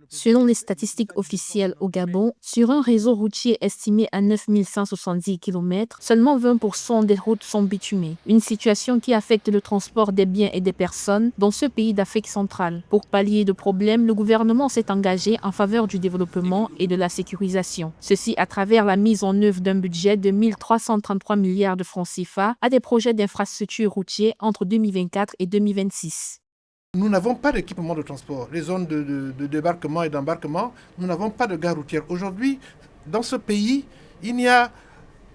Selon les statistiques officielles au Gabon, sur un réseau routier estimé à 9 170 km, seulement 20% des routes sont bitumées. Une situation qui affecte le transport des biens et des personnes dans ce pays d'Afrique centrale. Pour pallier le problème, le gouvernement s'est engagé en faveur du développement et de la sécurisation. Ceci à travers la mise en œuvre d'un budget de 1 333 milliards de francs CFA à des projets d'infrastructures routiers entre 2024 et 2026. Nous n'avons pas d'équipement de transport. Les zones de débarquement et d'embarquement, nous n'avons pas de gare routière. Aujourd'hui, dans ce pays, il n'y a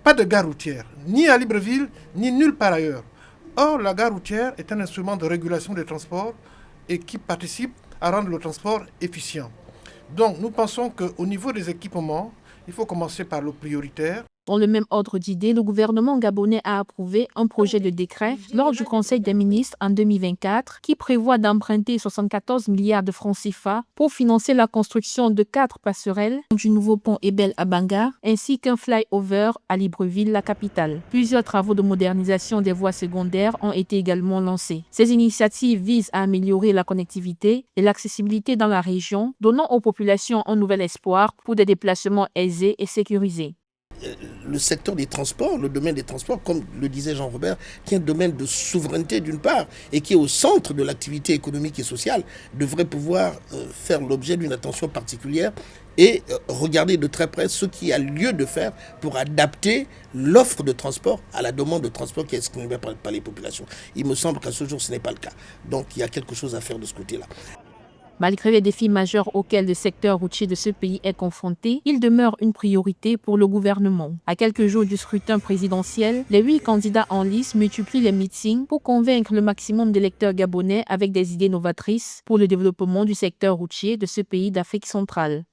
pas de gare routière, ni à Libreville, ni nulle part ailleurs. Or, la gare routière est un instrument de régulation des transports et qui participe à rendre le transport efficient. Donc, nous pensons qu'au niveau des équipements, il faut commencer par le prioritaire. Dans le même ordre d'idée, le gouvernement gabonais a approuvé un projet de décret lors du Conseil des ministres en 2024 qui prévoit d'emprunter 74 milliards de francs CFA pour financer la construction de 4 passerelles, du nouveau pont Ebel à Bangar, ainsi qu'un flyover à Libreville, la capitale. Plusieurs travaux de modernisation des voies secondaires ont été également lancés. Ces initiatives visent à améliorer la connectivité et l'accessibilité dans la région, donnant aux populations un nouvel espoir pour des déplacements aisés et sécurisés. Le secteur des transports, le domaine des transports, comme le disait Jean-Robert, qui est un domaine de souveraineté d'une part et qui est au centre de l'activité économique et sociale, devrait pouvoir faire l'objet d'une attention particulière et regarder de très près ce qu'il y a lieu de faire pour adapter l'offre de transport à la demande de transport qui est exprimée par les populations. Il me semble qu'à ce jour, ce n'est pas le cas. Donc il y a quelque chose à faire de ce côté-là. Malgré les défis majeurs auxquels le secteur routier de ce pays est confronté, il demeure une priorité pour le gouvernement. À quelques jours du scrutin présidentiel, les 8 candidats en lice multiplient les meetings pour convaincre le maximum d'électeurs gabonais avec des idées novatrices pour le développement du secteur routier de ce pays d'Afrique centrale.